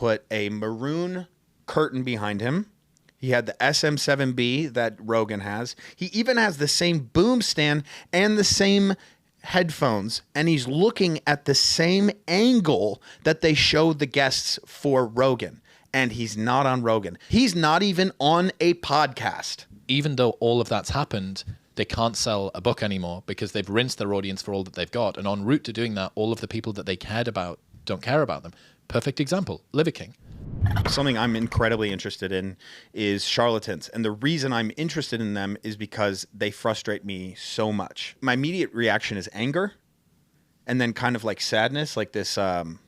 put a maroon curtain behind him. He had the SM7B that Rogan has. He even has the same boom stand and the same headphones, and he's looking at the same angle that they showed the guests for Rogan. And he's not on Rogan. He's not even on a podcast. Even though all of that's happened, they can't sell a book anymore because they've rinsed their audience for all that they've got. And en route to doing that, all of the people that they cared about don't care about them. Perfect example, Liver King. Something I'm incredibly interested in is charlatans. And the reason I'm interested in them is because they frustrate me so much. My immediate reaction is anger and then kind of like sadness, like this...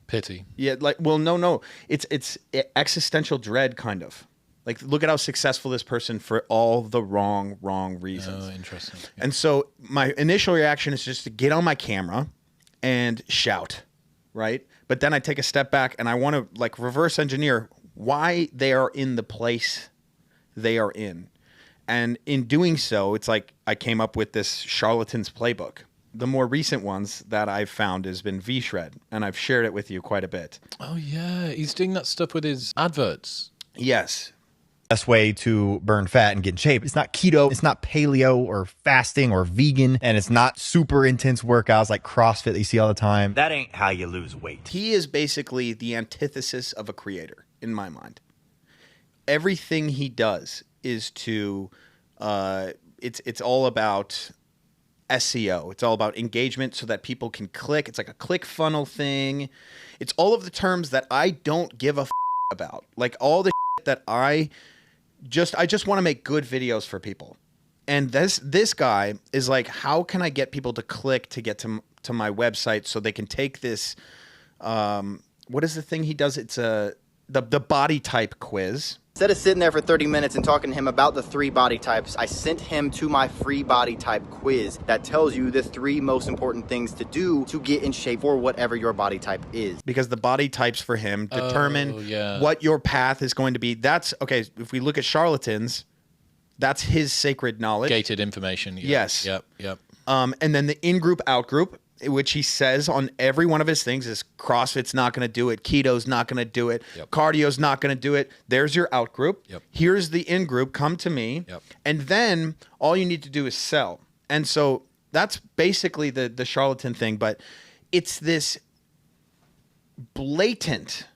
Pity. Yeah, like, well, no. It's existential dread, kind of. Like, look at how successful this person for all the wrong reasons. Oh, interesting. Yeah. And so my initial reaction is just to get on my camera and shout, right? But then I take a step back and I want to like reverse engineer why they are in the place they are in. And in doing so, it's like I came up with this charlatans playbook. The more recent ones that I've found has been V-Shred, and I've shared it with you quite a bit. Oh, yeah. He's doing that stuff with his adverts. Yes. Best way to burn fat and get in shape. It's not keto, it's not paleo or fasting or vegan, and it's not super intense workouts like CrossFit that you see all the time. That ain't how you lose weight. He is basically the antithesis of a creator, in my mind. Everything he does is to, it's all about SEO. It's all about engagement so that people can click. It's like a click funnel thing. It's all of the terms that I don't give a about. Like all the that I just want to make good videos for people. And this guy is like, how can I get people to click to get to my website so they can take this what is the thing he does? It's the body type quiz. Instead of sitting there for 30 minutes and talking to him about the 3 body types, I sent him to my free body type quiz that tells you the 3 most important things to do to get in shape for whatever your body type is. Because the body types for him determine what your path is going to be. That's, okay, if we look at charlatans, that's his sacred knowledge. Gated information. Yeah. Yes. Yep. And then the in-group, out-group, which he says on every one of his things is CrossFit's not going to do it. Keto's not going to do it. Yep. Cardio's not going to do it. There's your out group. Yep. Here's the in group. Come to me. Yep. And then all you need to do is sell. And so that's basically the charlatan thing. But it's this blatant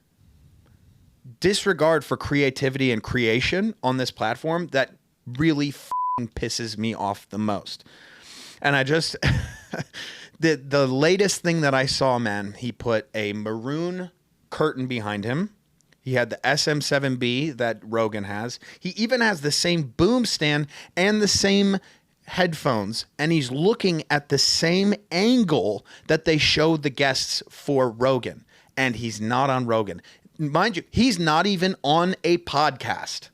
disregard for creativity and creation on this platform that really pisses me off the most. And I just... The latest thing that I saw, man, he put a maroon curtain behind him. He had the SM7B that Rogan has. He even has the same boom stand and the same headphones, and he's looking at the same angle that they showed the guests for Rogan, and he's not on Rogan. Mind you, he's not even on a podcast.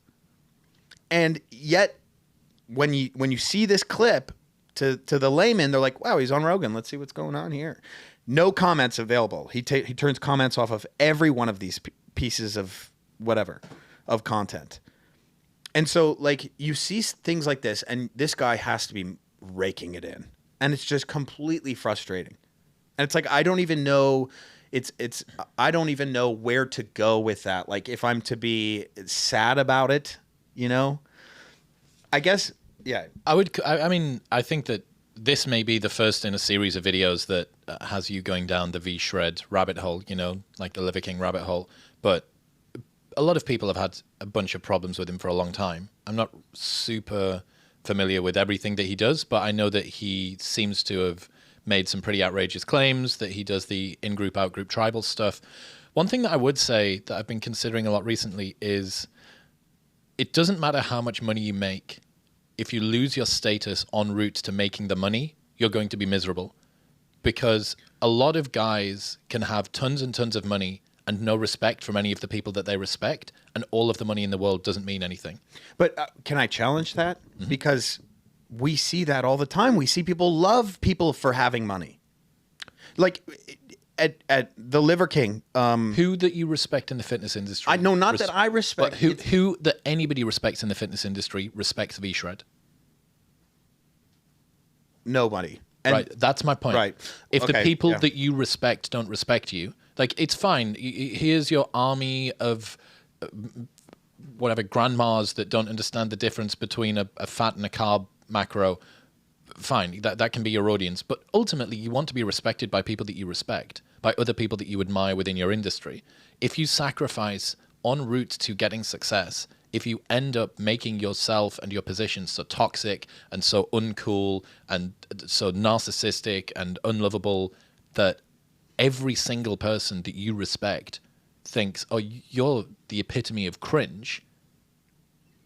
And yet, when you see this clip, to the layman, they're like, wow, he's on Rogan. Let's see what's going on here. No comments available. He turns comments off of every one of these pieces of whatever, of content. And so, like, you see things like this, and this guy has to be raking it in. And it's just completely frustrating. And it's like, I don't even know... I don't even know where to go with that. Like, if I'm to be sad about it, you know? I guess... Yeah, I mean, I think that this may be the first in a series of videos that has you going down the V-Shred rabbit hole, you know, like the Liver King rabbit hole. But a lot of people have had a bunch of problems with him for a long time. I'm not super familiar with everything that he does, but I know that he seems to have made some pretty outrageous claims, that he does the in-group, out-group tribal stuff. One thing that I would say that I've been considering a lot recently is it doesn't matter how much money you make. If you lose your status en route to making the money, you're going to be miserable. Because a lot of guys can have tons and tons of money and no respect from any of the people that they respect, and all of the money in the world doesn't mean anything. But can I challenge that? Mm-hmm. Because we see that all the time. We see people love people for having money. Like at the Liver King. Who that you respect in the fitness industry? I know, not that I respect. But who that anybody respects in the fitness industry respects V-Shred? Nobody. Right, that's my point. Right. If the people that you respect don't respect you, Like, it's fine. Here's your army of whatever grandmas that don't understand the difference between a fat and a carb macro. Fine, that can be your audience. But ultimately, you want to be respected by people that you respect, by other people that you admire within your industry. If you sacrifice en route to getting success, if you end up making yourself and your position so toxic and so uncool and so narcissistic and unlovable that every single person that you respect thinks, oh, you're the epitome of cringe,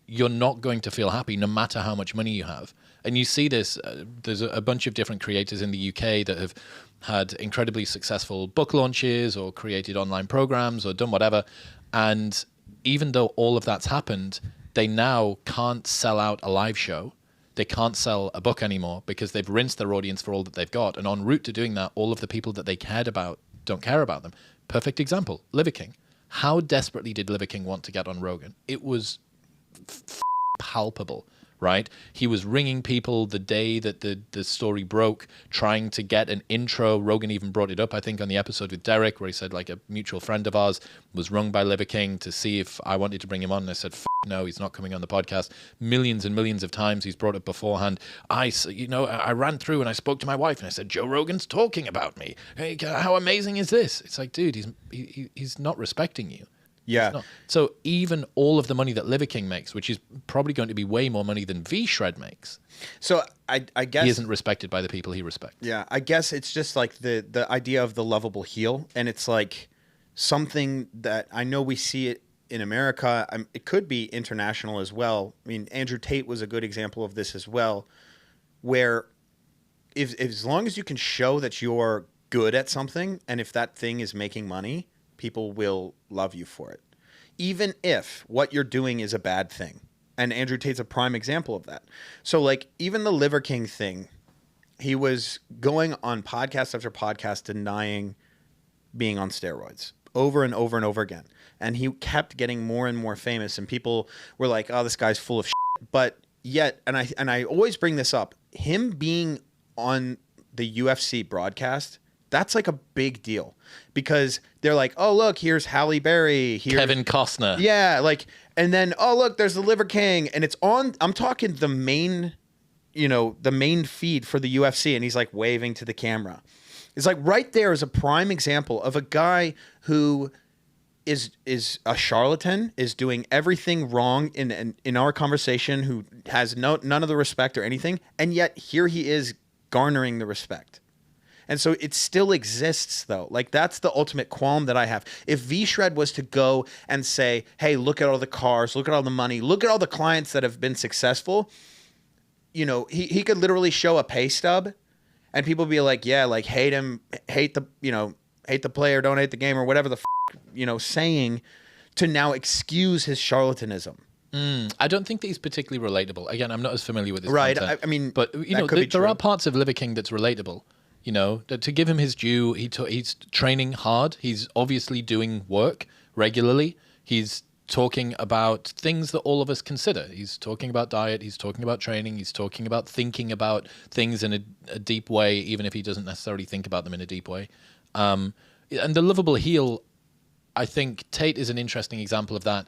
you're not going to feel happy no matter how much money you have. And you see this, there's a bunch of different creators in the UK that have had incredibly successful book launches or created online programs or done whatever. And even though all of that's happened, they now can't sell out a live show. They can't sell a book anymore because they've rinsed their audience for all that they've got. And en route to doing that, all of the people that they cared about don't care about them. Perfect example, Liver King. How desperately did Liver King want to get on Rogan? It was palpable, right? He was ringing people the day that the story broke, trying to get an intro. Rogan even brought it up, I think, on the episode with Derek, where he said, like, a mutual friend of ours was rung by Liver King to see if I wanted to bring him on. And I said, no, he's not coming on the podcast. Millions and millions of times he's brought it beforehand. I ran through and I spoke to my wife and I said, Joe Rogan's talking about me. Hey, how amazing is this? It's like, dude, he's not respecting you. Yeah. So even all of the money that Liver King makes, which is probably going to be way more money than V-Shred makes, so I guess he isn't respected by the people he respects. Yeah, I guess it's just like the idea of the lovable heel, and it's like something that I know we see it in America. It could be international as well. I mean, Andrew Tate was a good example of this as well, where if as long as you can show that you're good at something, and if that thing is making money, people will love you for it, even if what you're doing is a bad thing. And Andrew Tate's a prime example of that. So, like, even the Liver King thing, he was going on podcast after podcast denying being on steroids over and over and over again. And he kept getting more and more famous, and people were like, oh, this guy's full of shit. But yet, and I always bring this up, him being on the UFC broadcast, that's like a big deal, because they're like, oh, look, here's Halle Berry. Here's Kevin Costner. Yeah, like, and then, oh, look, there's the Liver King. And it's on, I'm talking the main feed for the UFC, and he's like waving to the camera. It's like right there is a prime example of a guy who is a charlatan, is doing everything wrong in our conversation, who has none of the respect or anything, and yet here he is garnering the respect. And so it still exists, though. Like, that's the ultimate qualm that I have. If V-Shred was to go and say, hey, look at all the cars, look at all the money, look at all the clients that have been successful, you know, he could literally show a pay stub and people be like, yeah, like, hate him, hate the player, don't hate the game, or whatever the saying, to now excuse his charlatanism. I don't think that he's particularly relatable. Again, I'm not as familiar with his content. Right, I mean, but, you know, there are parts of Liver King that's relatable. You know, to give him his due, he's training hard. He's obviously doing work regularly. He's talking about things that all of us consider. He's talking about diet. He's talking about training. He's talking about thinking about things in a deep way, even if he doesn't necessarily think about them in a deep way. And the lovable heel, I think Tate is an interesting example of that.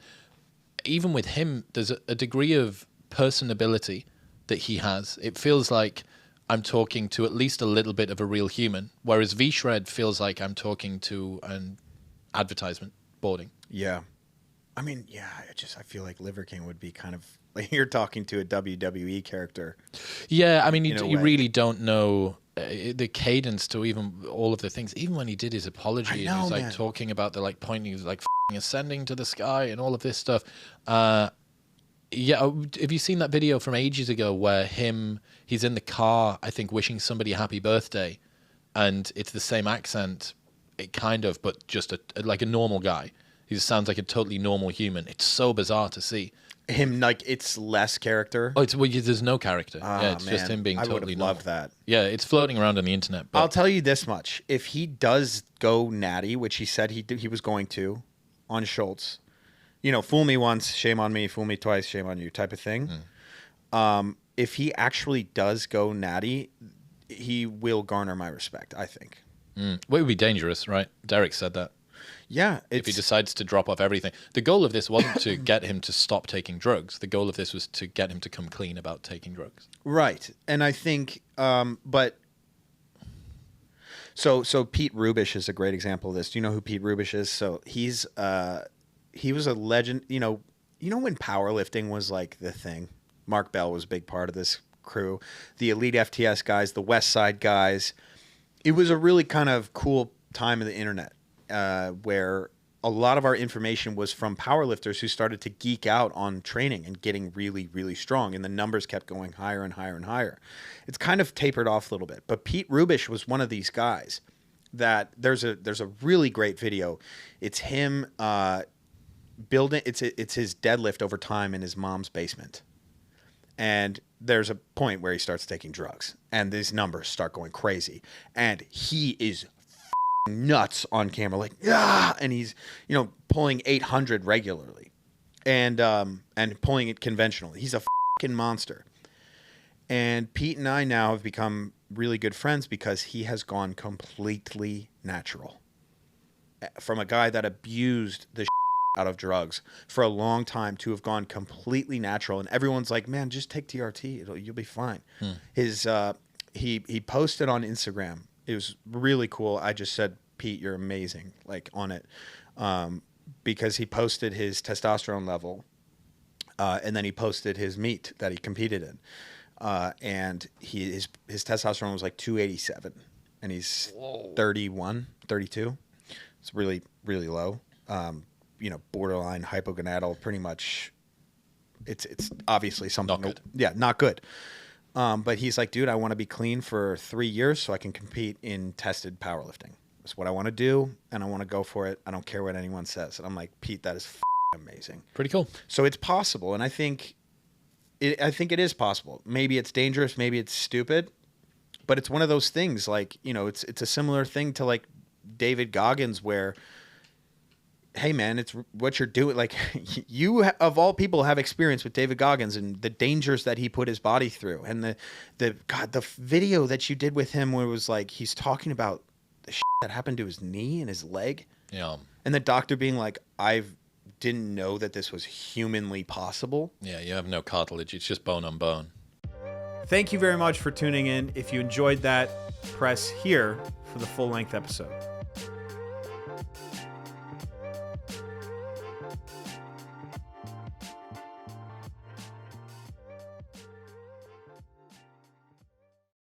Even with him, there's a degree of personability that he has. It feels like I'm talking to at least a little bit of a real human, whereas V-Shred feels like I'm talking to an advertisement boarding. Yeah. I mean, yeah, I feel like Liver King would be kind of like you're talking to a WWE character. Yeah, I mean, you really don't know the cadence to even all of the things. Even when he did his apology, and he was like talking about the like pointing, he was like ascending to the sky and all of this stuff. Yeah, have you seen that video from ages ago where he's in the car, I think, wishing somebody a happy birthday, and it's the same accent, but just like a normal guy. He just sounds like a totally normal human. It's so bizarre to see. Him, like, it's less character? Oh, there's no character. It's just him being totally normal. I would have loved that. Yeah, it's floating around on the internet. But I'll tell you this much. If he does go natty, which he said he was going to, on Schultz, you know, fool me once, shame on me, fool me twice, shame on you type of thing. If he actually does go natty, he will garner my respect, I think. Well, it would be dangerous, right? Derek said that. Yeah. If he decides to drop off everything. The goal of this wasn't to get him to stop taking drugs. The goal of this was to get him to come clean about taking drugs. Right. And I think, but so Pete Rubish is a great example of this. Do you know who Pete Rubish is? So he was a legend. You know when powerlifting was like the thing. Mark Bell was a big part of this crew. The Elite FTS guys, the West Side guys. It was a really kind of cool time of the internet where a lot of our information was from powerlifters who started to geek out on training and getting really, really strong. And the numbers kept going higher and higher and higher. It's kind of tapered off a little bit. But Pete Rubish was one of these guys that there's a really great video. It's him building, it's his deadlift over time in his mom's basement. And there's a point where he starts taking drugs and these numbers start going crazy. And he is nuts on camera, like, yeah, and he's, pulling 800 regularly and pulling it conventionally. He's a fucking monster. And Pete and I now have become really good friends because he has gone completely natural. From a guy that abused the out of drugs for a long time to have gone completely natural. And everyone's like, man, just take TRT. You'll be fine. His he posted on Instagram. It was really cool. I just said, Pete, you're amazing, like on it. Because he posted his testosterone level and then he posted his meet that he competed in. And his testosterone was like 287 and he's 31, 32. It's really, really low. Borderline hypogonadal, pretty much. It's obviously something. Not good. Yeah, not good. But he's like, dude, I want to be clean for 3 years so I can compete in tested powerlifting. That's what I want to do, and I want to go for it. I don't care what anyone says. And I'm like, Pete, that is amazing. Pretty cool. So it's possible, and I think it is possible. Maybe it's dangerous, maybe it's stupid, but it's one of those things. Like, it's a similar thing to like David Goggins, where, hey man, it's what you're doing. Like, you of all people have experience with David Goggins and the dangers that he put his body through, and the video that you did with him where it was like he's talking about the shit that happened to his knee and his leg. Yeah. And the doctor being like, I didn't know that this was humanly possible. Yeah, you have no cartilage. It's just bone on bone. Thank you very much for tuning in. If you enjoyed that, press here for the full-length episode.